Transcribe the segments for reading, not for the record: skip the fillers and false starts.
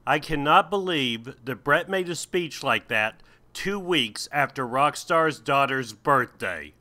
I cannot believe that Brett made a speech like that 2 weeks after Rockstar's daughter's birthday.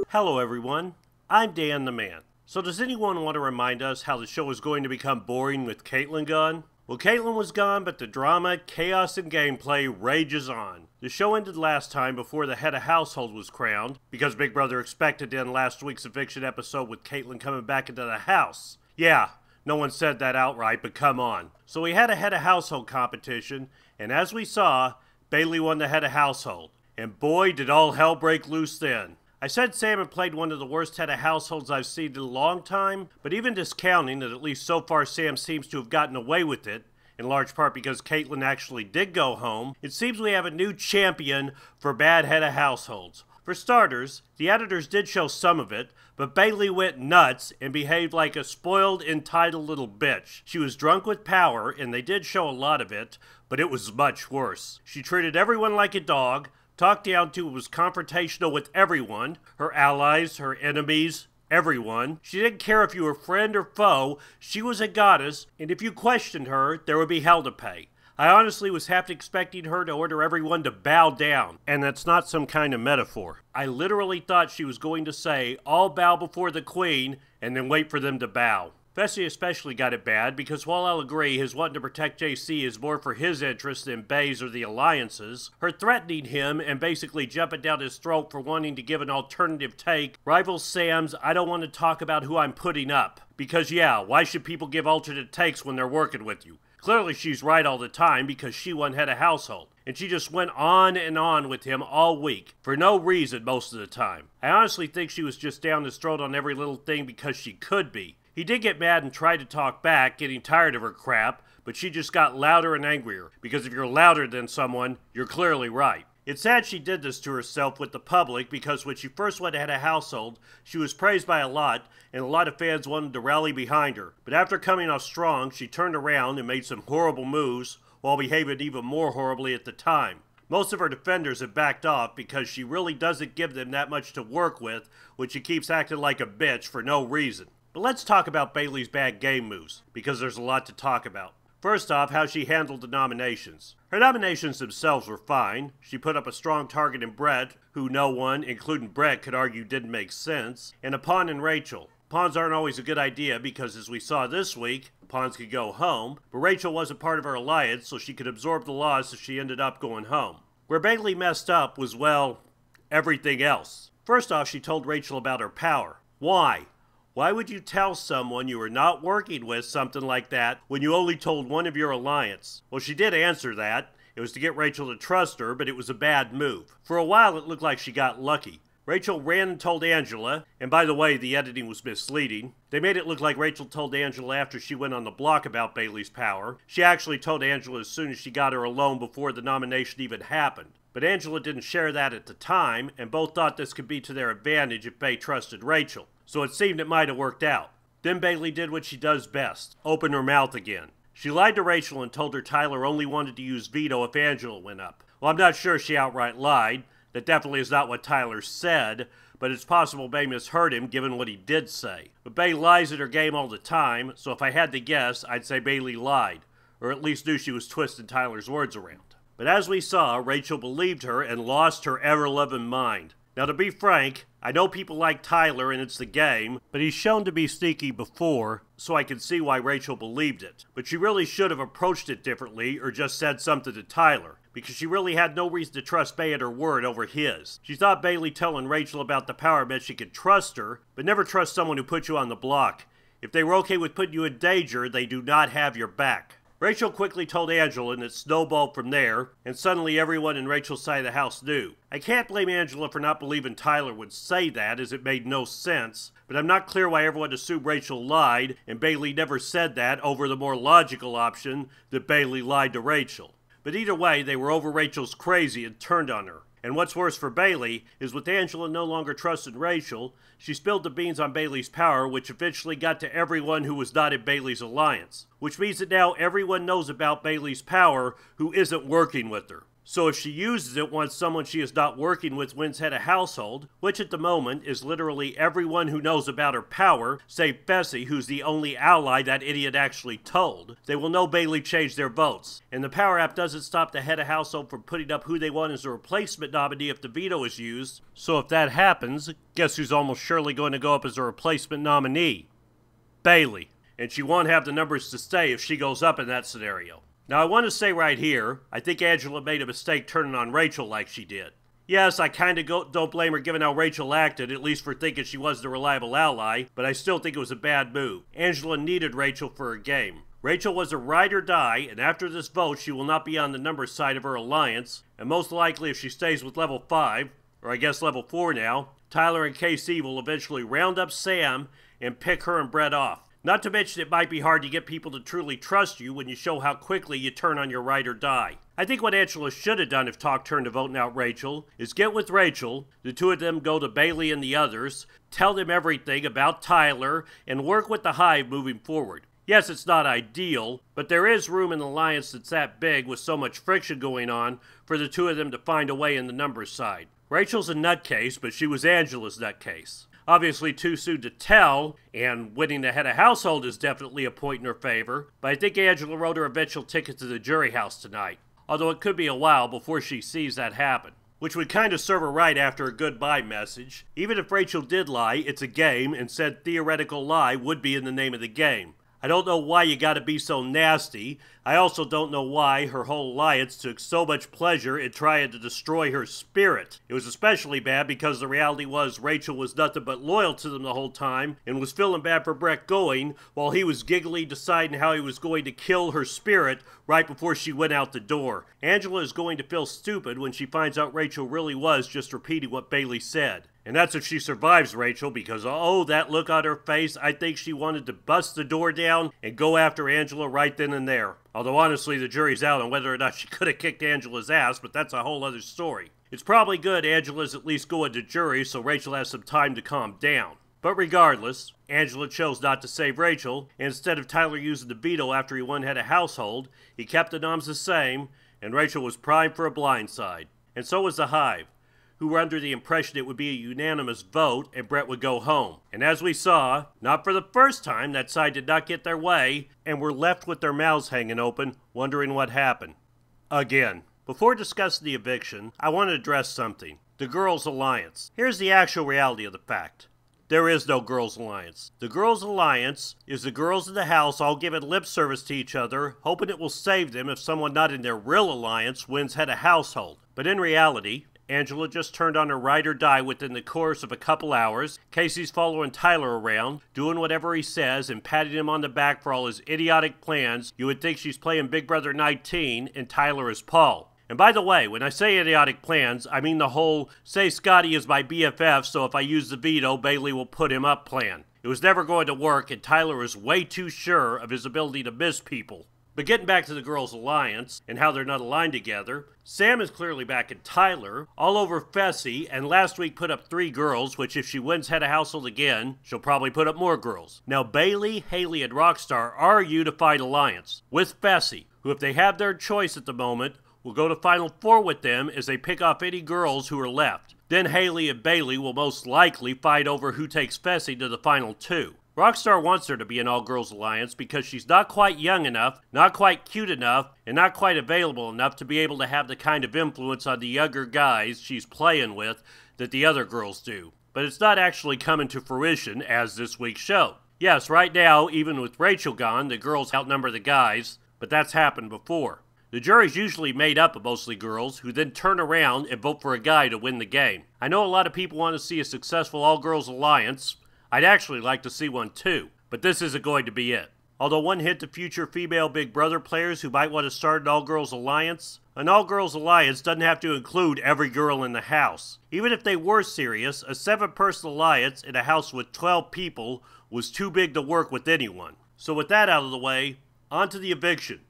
Hello everyone, I'm Dan the Man. So does anyone want to remind us how the show is going to become boring with Kaitlyn gone? Well, Kaitlyn was gone, but the drama, chaos, and gameplay rages on. The show ended last time before the head of household was crowned, because Big Brother expected to end last week's Eviction episode with Kaitlyn coming back into the house. Yeah, no one said that outright, but come on. So we had a head of household competition, and as we saw, Bayleigh won the head of household. And boy, did all hell break loose then. I said Sam had played one of the worst head of households I've seen in a long time, but even discounting that at least so far Sam seems to have gotten away with it, in large part because Kaitlyn actually did go home, it seems we have a new champion for bad head of households. For starters, the editors did show some of it, but Bayleigh went nuts and behaved like a spoiled, entitled little bitch. She was drunk with power, and they did show a lot of it, but it was much worse. She treated everyone like a dog, talked down to was confrontational with everyone, her allies, her enemies, everyone. She didn't care if you were friend or foe, she was a goddess, and if you questioned her, there would be hell to pay. I honestly was half expecting her to order everyone to bow down, and that's not some kind of metaphor. I literally thought she was going to say, all bow before the queen, and then wait for them to bow. Fessy especially got it bad because while I'll agree his wanting to protect JC is more for his interest than Bay's or the Alliance's, her threatening him and basically jumping down his throat for wanting to give an alternative take rivals Sam's I don't want to talk about who I'm putting up. Because yeah, why should people give alternate takes when they're working with you? Clearly she's right all the time because she won head of household. And she just went on and on with him all week, for no reason most of the time. I honestly think she was just down his throat on every little thing because she could be. He did get mad and tried to talk back, getting tired of her crap, but she just got louder and angrier, because if you're louder than someone, you're clearly right. It's sad she did this to herself with the public, because when she first went ahead of household, she was praised by a lot, and a lot of fans wanted to rally behind her. But after coming off strong, she turned around and made some horrible moves, while behaving even more horribly at the time. Most of her defenders have backed off because she really doesn't give them that much to work with when she keeps acting like a bitch for no reason. But let's talk about Bayleigh's bad game moves, because there's a lot to talk about. First off, how she handled the nominations. Her nominations themselves were fine. She put up a strong target in Brett, who no one, including Brett, could argue didn't make sense, and a pawn in Rachel. Pawns aren't always a good idea because, as we saw this week, pawns could go home, but Rachel wasn't part of her alliance, so she could absorb the loss if she ended up going home. Where Bayleigh messed up was, well, everything else. First off, she told Rachel about her power. Why? Why would you tell someone you were not working with something like that when you only told one of your alliance? Well, she did answer that. It was to get Rachel to trust her, but it was a bad move. For a while, it looked like she got lucky. Rachel ran and told Angela, and by the way, the editing was misleading. They made it look like Rachel told Angela after she went on the block about Bayleigh's power. She actually told Angela as soon as she got her alone before the nomination even happened. But Angela didn't share that at the time, and both thought this could be to their advantage if Bay trusted Rachel. So it seemed it might have worked out. Then Bayleigh did what she does best, open her mouth again. She lied to Rachel and told her Tyler only wanted to use veto if Angela went up. Well, I'm not sure she outright lied. That definitely is not what Tyler said, but it's possible Bay misheard him given what he did say. But Bay lies at her game all the time, so if I had to guess, I'd say Bayleigh lied, or at least knew she was twisting Tyler's words around. But as we saw, Rachel believed her and lost her ever-loving mind. Now, to be frank, I know people like Tyler and it's the game, but he's shown to be sneaky before, so I can see why Rachel believed it. But she really should have approached it differently or just said something to Tyler, because she really had no reason to trust Bay at her word over his. She thought Bayleigh telling Rachel about the power meant she could trust her, but never trust someone who put you on the block. If they were okay with putting you in danger, they do not have your back. Rachel quickly told Angela and it snowballed from there, and suddenly everyone in Rachel's side of the house knew. I can't blame Angela for not believing Tyler would say that, as it made no sense, but I'm not clear why everyone assumed Rachel lied, and Bayleigh never said that over the more logical option that Bayleigh lied to Rachel. But either way, they were over Rachel's crazy and turned on her. And what's worse for Bayleigh is with Angela no longer trusting Rachel, she spilled the beans on Bayleigh's power, which eventually got to everyone who was not in Bayleigh's alliance. Which means that now everyone knows about Bayleigh's power who isn't working with her. So if she uses it once someone she is not working with wins head of household, which at the moment is literally everyone who knows about her power, save Fessy, who's the only ally that idiot actually told, they will know Bayleigh changed their votes. And the power app doesn't stop the head of household from putting up who they want as a replacement nominee if the veto is used. So if that happens, guess who's almost surely going to go up as a replacement nominee? Bayleigh. And she won't have the numbers to stay if she goes up in that scenario. Now I want to say right here, I think Angela made a mistake turning on Rachel like she did. Yes, I kinda don't blame her given how Rachel acted, at least for thinking she wasn't a reliable ally, but I still think it was a bad move. Angela needed Rachel for her game. Rachel was a ride or die, and after this vote she will not be on the numbers side of her alliance, and most likely if she stays with level 5, or I guess level 4 now, Tyler and Kaycee will eventually round up Sam and pick her and Brett off. Not to mention it might be hard to get people to truly trust you when you show how quickly you turn on your ride or die. I think what Angela should have done if talk turned to voting out Rachel is get with Rachel, the two of them go to Bayleigh and the others, tell them everything about Tyler, and work with the Hive moving forward. Yes, it's not ideal, but there is room in the alliance that's that big with so much friction going on for the two of them to find a way in the numbers side. Rachel's a nutcase, but she was Angela's nutcase. Obviously too soon to tell, and winning the head of household is definitely a point in her favor, but I think Angela wrote her eventual ticket to the jury house tonight, although it could be a while before she sees that happen. Which would kind of serve her right after a goodbye message. Even if Rachel did lie, it's a game, and said theoretical lie would be in the name of the game. I don't know why you gotta be so nasty. I also don't know why her whole alliance took so much pleasure in trying to destroy her spirit. It was especially bad because the reality was Rachel was nothing but loyal to them the whole time and was feeling bad for Brett going while he was giggly deciding how he was going to kill her spirit right before she went out the door. Angela is going to feel stupid when she finds out Rachel really was just repeating what Bayleigh said. And that's if she survives Rachel, because oh, that look on her face, I think she wanted to bust the door down and go after Angela right then and there. Although honestly, the jury's out on whether or not she could have kicked Angela's ass, but that's a whole other story. It's probably good Angela's at least going to jury so Rachel has some time to calm down. But regardless, Angela chose not to save Rachel, and instead of Tyler using the veto after he won head of household, he kept the noms the same, and Rachel was primed for a blindside. And so was the Hive, who were under the impression it would be a unanimous vote and Brett would go home. And as we saw, not for the first time, that side did not get their way and were left with their mouths hanging open, wondering what happened. Again. Before discussing the eviction, I want to address something. The Girls' Alliance. Here's the actual reality of the fact. There is no Girls' Alliance. The Girls' Alliance is the girls in the house all giving lip service to each other, hoping it will save them if someone not in their real alliance wins head of household. But in reality, Angela just turned on her ride or die within the course of a couple hours. Kaycee's following Tyler around, doing whatever he says and patting him on the back for all his idiotic plans. You would think she's playing Big Brother 19 and Tyler is Paul. And by the way, when I say idiotic plans, I mean the whole, say Scottie is my BFF, so if I use the veto, Bayleigh will put him up plan. It was never going to work, and Tyler is way too sure of his ability to miss people. But getting back to the Girls' Alliance, and how they're not aligned together, Sam is clearly back in Tyler, all over Fessy, and last week put up 3 girls, which if she wins head of household again, she'll probably put up more girls. Now Bayleigh, Hayleigh, and Rockstar are a unified alliance, with Fessy, who if they have their choice at the moment, will go to Final 4 with them as they pick off any girls who are left. Then Hayleigh and Bayleigh will most likely fight over who takes Fessy to the Final 2. Rockstar wants her to be an all-girls alliance because she's not quite young enough, not quite cute enough, and not quite available enough to be able to have the kind of influence on the younger guys she's playing with that the other girls do. But it's not actually coming to fruition, as this week showed. Yes, right now, even with Rachel gone, the girls outnumber the guys, but that's happened before. The jury's usually made up of mostly girls who then turn around and vote for a guy to win the game. I know a lot of people want to see a successful all-girls alliance. I'd actually like to see one too, but this isn't going to be it. Although one hint to future female Big Brother players who might want to start an all-girls alliance, an all-girls alliance doesn't have to include every girl in the house. Even if they were serious, a 7-person alliance in a house with 12 people was too big to work with anyone. So with that out of the way, on to the eviction.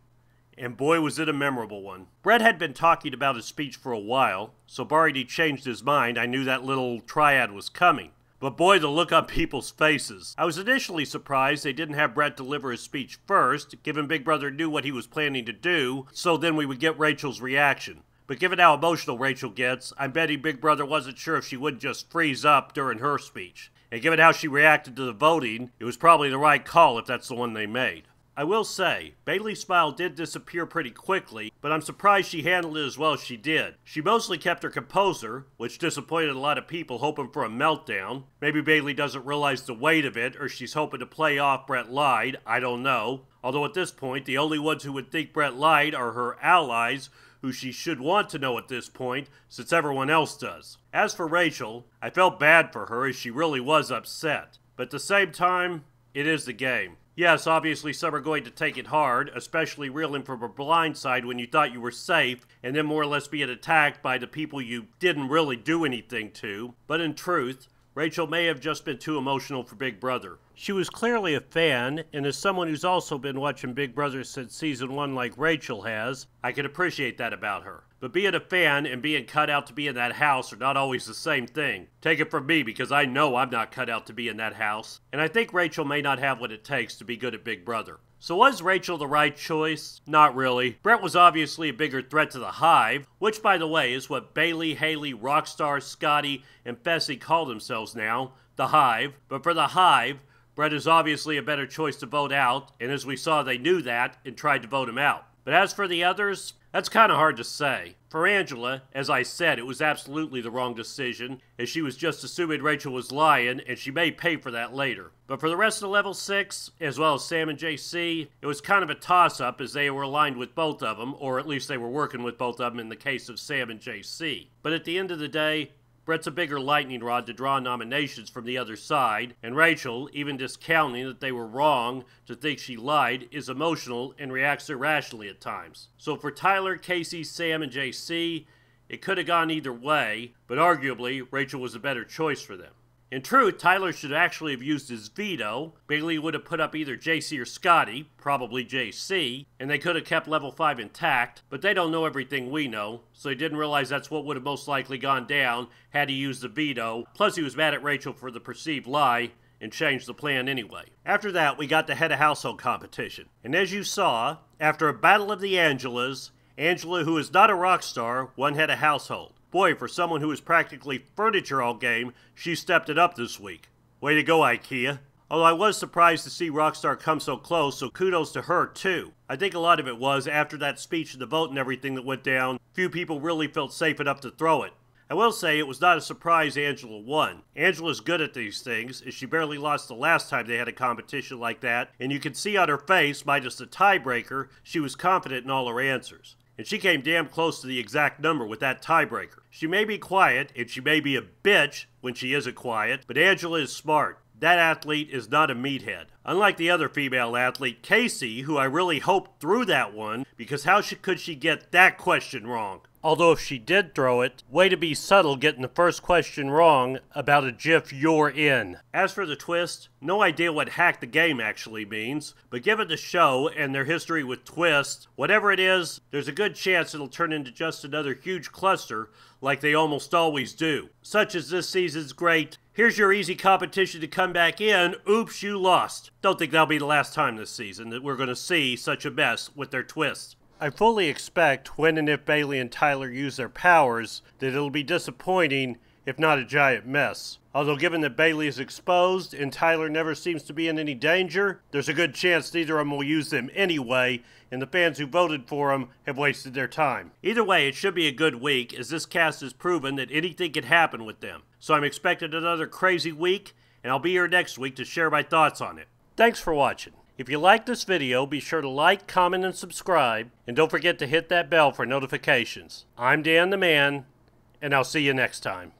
And boy was it a memorable one. Brett had been talking about his speech for a while, so barring he changed his mind, I knew that little triad was coming. But boy, the look on people's faces. I was initially surprised they didn't have Brett deliver his speech first, given Big Brother knew what he was planning to do, so then we would get Rachel's reaction. but given how emotional Rachel gets, I'm betting Big Brother wasn't sure if she wouldn't just freeze up during her speech. And given how she reacted to the voting, it was probably the right call if that's the one they made. I will say, Bayleigh's smile did disappear pretty quickly, but I'm surprised she handled it as well as she did. She mostly kept her composure, which disappointed a lot of people hoping for a meltdown. Maybe Bayleigh doesn't realize the weight of it, or she's hoping to play off Brett lied, I don't know. Although at this point, the only ones who would think Brett lied are her allies, who she should want to know at this point, since everyone else does. As for Rachel, I felt bad for her as she really was upset. But at the same time, it is the game. Yes, obviously some are going to take it hard, especially reeling from a blind side when you thought you were safe, and then more or less being attacked by the people you didn't really do anything to. But in truth, Rachel may have just been too emotional for Big Brother. She was clearly a fan, and as someone who's also been watching Big Brother since season 1 like Rachel has, I can appreciate that about her. But being a fan and being cut out to be in that house are not always the same thing. Take it from me, because I know I'm not cut out to be in that house, and I think Rachel may not have what it takes to be good at Big Brother. So was Rachel the right choice? Not really. Brett was obviously a bigger threat to the Hive, which by the way is what Bayleigh, Hayleigh, Rockstar, Scottie, and Faysal call themselves now, the Hive. But for the Hive, Brett is obviously a better choice to vote out, and as we saw they knew that and tried to vote him out. But as for the others, that's kind of hard to say. For Angela, as I said, it was absolutely the wrong decision, as she was just assuming Rachel was lying, and she may pay for that later. But for the rest of Level 6, as well as Sam and JC, it was kind of a toss-up as they were aligned with both of them, or at least they were working with both of them in the case of Sam and JC. But at the end of the day, Brett's a bigger lightning rod to draw nominations from the other side, and Rachel, even discounting that they were wrong to think she lied, is emotional and reacts irrationally at times. So for Tyler, Kaycee, Sam, and JC, it could have gone either way, but arguably, Rachel was a better choice for them. In truth, Tyler should actually have used his veto. Bayleigh would have put up either JC or Scottie, probably JC, and they could have kept level 5 intact, but they don't know everything we know, so they didn't realize that's what would have most likely gone down had he used the veto. Plus he was mad at Rachel for the perceived lie and changed the plan anyway. After that, we got the head of household competition. And as you saw, after a battle of the Angelas, Angela, who is not a rock star, won head of household. Boy, for someone who was practically furniture all game, she stepped it up this week. Way to go, IKEA. Although I was surprised to see Rockstar come so close, so kudos to her too. I think a lot of it was, after that speech and the vote and everything that went down, few people really felt safe enough to throw it. I will say it was not a surprise Angela won. Angela's good at these things, as she barely lost the last time they had a competition like that, and you can see on her face, minus the tiebreaker, she was confident in all her answers. And she came damn close to the exact number with that tiebreaker. She may be quiet, and she may be a bitch when she isn't quiet, but Angela is smart. That athlete is not a meathead. Unlike the other female athlete, Kaycee, who I really hoped threw that one, because how could she get that question wrong? Although if she did throw it, way to be subtle getting the first question wrong about a GIF you're in. As for the twist, no idea what hack the game actually means, but given the show and their history with twists, whatever it is, there's a good chance it'll turn into just another huge cluster like they almost always do. Such as this season's great, here's your easy competition to come back in, oops, you lost. Don't think that'll be the last time this season that we're going to see such a mess with their twists. I fully expect when and if Bayleigh and Tyler use their powers that it'll be disappointing, if not a giant mess. Although given that Bayleigh is exposed and Tyler never seems to be in any danger, there's a good chance neither of them will use them anyway, and the fans who voted for them have wasted their time. Either way, it should be a good week, as this cast has proven that anything can happen with them. So I'm expecting another crazy week, and I'll be here next week to share my thoughts on it. Thanks for watching. If you liked this video, be sure to like, comment, and subscribe, and don't forget to hit that bell for notifications. I'm Dan the Man, and I'll see you next time.